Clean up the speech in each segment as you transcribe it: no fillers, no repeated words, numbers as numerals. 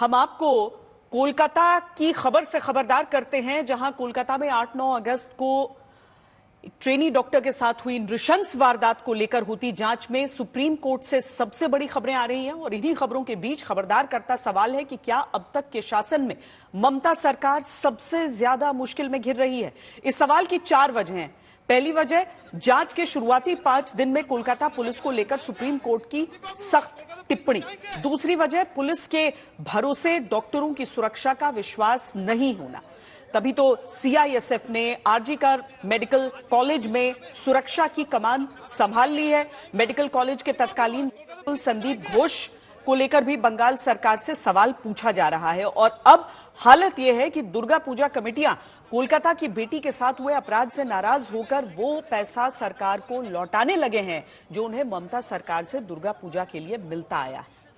हम आपको कोलकाता की खबर से खबरदार करते हैं, जहां कोलकाता में 8-9 अगस्त को ट्रेनी डॉक्टर के साथ हुई नृशंस वारदात को लेकर होती जांच में सुप्रीम कोर्ट से सबसे बड़ी खबरें आ रही हैं। और इन्हीं खबरों के बीच खबरदार करता सवाल है कि क्या अब तक के शासन में ममता सरकार सबसे ज्यादा मुश्किल में घिर रही है। इस सवाल की 4 वजह हैं। पहली वजह, जांच के शुरुआती 5 दिन में कोलकाता पुलिस को लेकर सुप्रीम कोर्ट की सख्त टिप्पणी। दूसरी वजह, पुलिस के भरोसे डॉक्टरों की सुरक्षा का विश्वास नहीं होना। तभी तो सीआईएसएफ ने आरजी कर मेडिकल कॉलेज में सुरक्षा की कमान संभाल ली है। मेडिकल कॉलेज के तत्कालीन संदीप घोष को लेकर भी बंगाल सरकार से सवाल पूछा जा रहा है। और अब हालत यह है कि दुर्गा पूजा कमेटियां कोलकाता की बेटी के साथ हुए अपराध से नाराज होकर वो पैसा सरकार को लौटाने लगे हैं जो उन्हें ममता सरकार से दुर्गा पूजा के लिए मिलता आया है।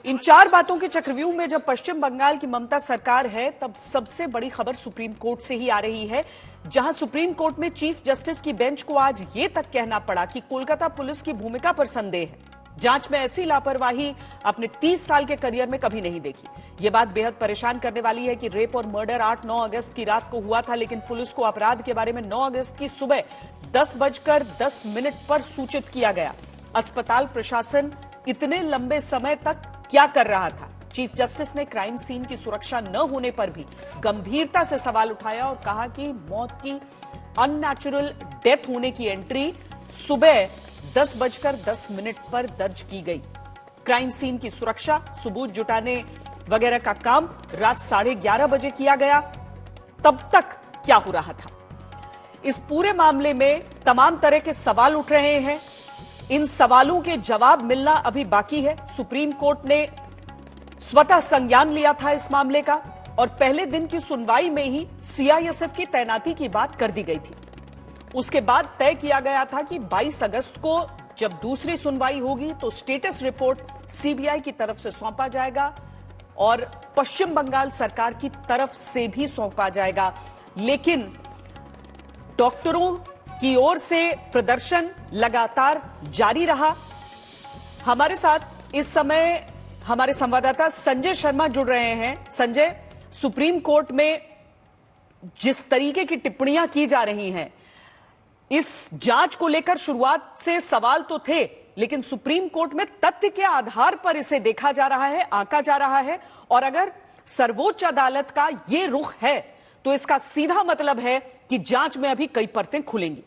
इन 4 बातों के चक्रव्यूह में जब पश्चिम बंगाल की ममता सरकार है, तब सबसे बड़ी खबर सुप्रीम कोर्ट से ही आ रही है, जहां सुप्रीम कोर्ट में चीफ जस्टिस की बेंच को आज ये तक कहना पड़ा कि कोलकाता पुलिस की भूमिका पर संदेह है। जांच में ऐसी लापरवाही अपने 30 साल के करियर में कभी नहीं देखी। ये बात बेहद परेशान करने वाली है कि रेप और मर्डर 8-9 अगस्त की रात को हुआ था, लेकिन पुलिस को अपराध के बारे में 9 अगस्त की सुबह 10:10 पर सूचित किया गया। अस्पताल प्रशासन इतने लंबे समय तक क्या कर रहा था? चीफ जस्टिस ने क्राइम सीन की सुरक्षा न होने पर भी गंभीरता से सवाल उठाया और कहा कि मौत की अननेचुरल डेथ होने की एंट्री सुबह 10:10 पर दर्ज की गई। क्राइम सीन की सुरक्षा, सबूत जुटाने वगैरह का काम रात 11:30 बजे किया गया। तब तक क्या हो रहा था? इस पूरे मामले में तमाम तरह के सवाल उठ रहे हैं। इन सवालों के जवाब मिलना अभी बाकी है। सुप्रीम कोर्ट ने स्वतः संज्ञान लिया था इस मामले का और पहले दिन की सुनवाई में ही सीआईएसएफ की तैनाती की बात कर दी गई थी। उसके बाद तय किया गया था कि 22 अगस्त को जब दूसरी सुनवाई होगी तो स्टेटस रिपोर्ट सीबीआई की तरफ से सौंपा जाएगा और पश्चिम बंगाल सरकार की तरफ से भी सौंपा जाएगा। लेकिन डॉक्टरों की ओर से प्रदर्शन लगातार जारी रहा। हमारे साथ इस समय हमारे संवाददाता संजय शर्मा जुड़ रहे हैं। संजय, सुप्रीम कोर्ट में जिस तरीके की टिप्पणियां की जा रही हैं, इस जांच को लेकर शुरुआत से सवाल तो थे, लेकिन सुप्रीम कोर्ट में तथ्य के आधार पर इसे देखा जा रहा है, आंका जा रहा है। और अगर सर्वोच्च अदालत का यह रुख है तो इसका सीधा मतलब है कि जांच में अभी कई परतें खुलेंगी।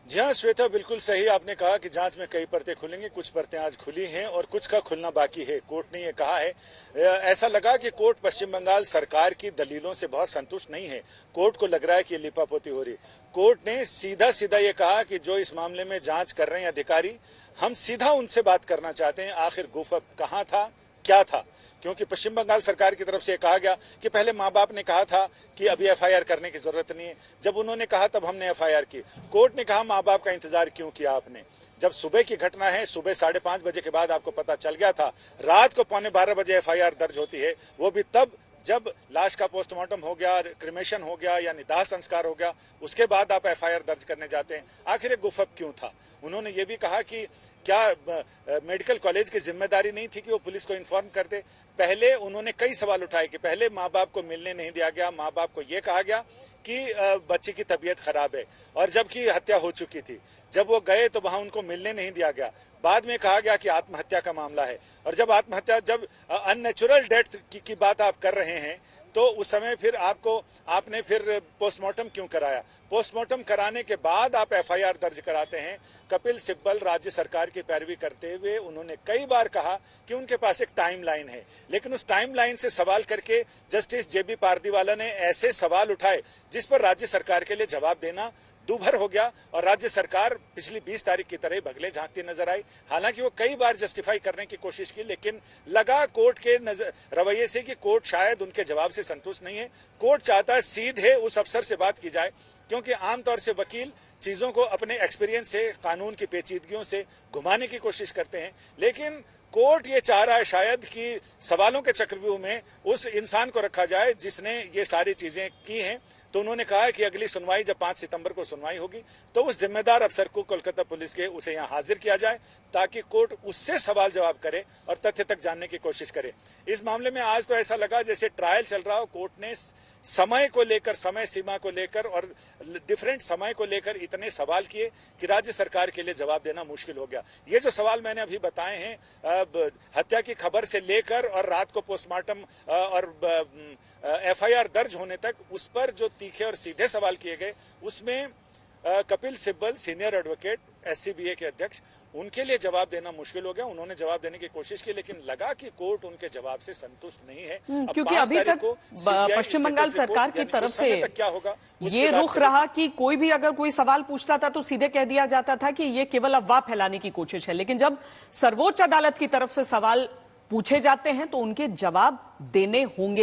जी हाँ श्वेता, बिल्कुल सही आपने कहा कि जांच में कई परतें खुलेंगी। कुछ परतें आज खुली हैं और कुछ का खुलना बाकी है। कोर्ट ने ये कहा है, ऐसा लगा कि कोर्ट पश्चिम बंगाल सरकार की दलीलों से बहुत संतुष्ट नहीं है। कोर्ट को लग रहा है कि ये लिपापोती हो रही। कोर्ट ने सीधा सीधा ये कहा कि जो इस मामले में जांच कर रहे हैं अधिकारी, हम सीधा उनसे बात करना चाहते हैं, आखिर गुफअप कहाँ था, क्या था। क्योंकि पश्चिम बंगाल सरकार की तरफ से कहा गया कि पहले माँ बाप ने कहा था कि अभी एफआईआर करने की जरूरत नहीं है। जब उन्होंने कहा तब हमने एफआईआर की। कोर्ट ने कहा माँ बाप का इंतजार क्यों किया आपने? जब सुबह की घटना है, सुबह 5:30 बजे के बाद आपको पता चल गया था। रात को 11:15 बजे एफआईआर दर्ज होती है, वो भी तब जब लाश का पोस्टमार्टम हो गया, क्रिमेशन हो गया या निदाह संस्कार हो गया, उसके बाद आप एफआईआर दर्ज करने जाते हैं। आखिर ये गुफअप क्यों था? उन्होंने ये भी कहा कि क्या मेडिकल कॉलेज की जिम्मेदारी नहीं थी कि वो पुलिस को इन्फॉर्म करते? पहले उन्होंने कई सवाल उठाए कि पहले माँ बाप को मिलने नहीं दिया गया, माँ बाप को ये कहा गया कि बच्चे की तबीयत खराब है, और जबकि हत्या हो चुकी थी। जब वो गए तो वहां उनको मिलने नहीं दिया गया। बाद में कहा गया कि आत्महत्या का मामला है। और जब अननेचुरल डेथ की बात आप कर रहे हैं तो उस समय फिर आपने फिर पोस्टमार्टम क्यों कराया? पोस्टमार्टम कराने के बाद आप एफआईआर दर्ज कराते हैं। कपिल सिब्बल राज्य सरकार की पैरवी करते हुए उन्होंने कई बार कहा कि उनके पास एक टाइमलाइन है, लेकिन उस टाइमलाइन से सवाल करके जस्टिस जेबी पारदीवाला ने ऐसे सवाल उठाए जिस पर राज्य सरकार के लिए जवाब देना दूभर हो गया। और राज्य सरकार पिछली 20 तारीख की तरह भगले झांकती नजर आई। हालांकि वो कई बार जस्टिफाई करने की कोशिश की, लेकिन लगा कोर्ट के रवैये से कि कोर्ट शायद उनके जवाब से संतुष्ट नहीं है। कोर्ट चाहता है सीधे उस अफसर से बात की जाए, क्योंकि आमतौर से वकील चीजों को अपने एक्सपीरियंस से, कानून की पेचीदगियों से घुमाने की कोशिश करते हैं। लेकिन कोर्ट ये चाह रहा है शायद कि सवालों के चक्रव्यूह में उस इंसान को रखा जाए जिसने ये सारी चीजें की हैं। तो उन्होंने कहा है कि अगली सुनवाई जब 5 सितंबर को सुनवाई होगी तो उस जिम्मेदार अफसर को कोलकाता पुलिस के उसे यहाँ हाजिर किया जाए ताकि कोर्ट उससे सवाल जवाब करे और तथ्य तक जानने की कोशिश करे। इस मामले में आज तो ऐसा लगा जैसे ट्रायल चल रहा हो। कोर्ट ने समय को लेकर, समय सीमा को लेकर और डिफरेंट समय को लेकर इतने सवाल किए कि राज्य सरकार के लिए जवाब देना मुश्किल हो गया। ये जो सवाल मैंने अभी बताए हैं, हत्या की खबर से लेकर और रात को पोस्टमार्टम और एफआईआर दर्ज होने तक, उस पर जो तीखे और सीधे सवाल किए गए, उसमें Kapil Sibal, senior advocate, SCBA के अध्यक्ष, उनके लिए जवाब देना मुश्किल हो गया। उन्होंने जवाब देने की कोशिश की, लेकिन लगा कि कोर्ट उनके जवाब से संतुष्ट नहीं है। क्योंकि अभी तक पश्चिम बंगाल सरकार की तरफ से क्या होगा ये रुख रहा कि कोई भी अगर कोई सवाल पूछता था तो सीधे कह दिया जाता था कि ये केवल अफवाह फैलाने की कोशिश है। लेकिन जब सर्वोच्च अदालत की तरफ से सवाल पूछे जाते हैं तो उनके जवाब देने होंगे।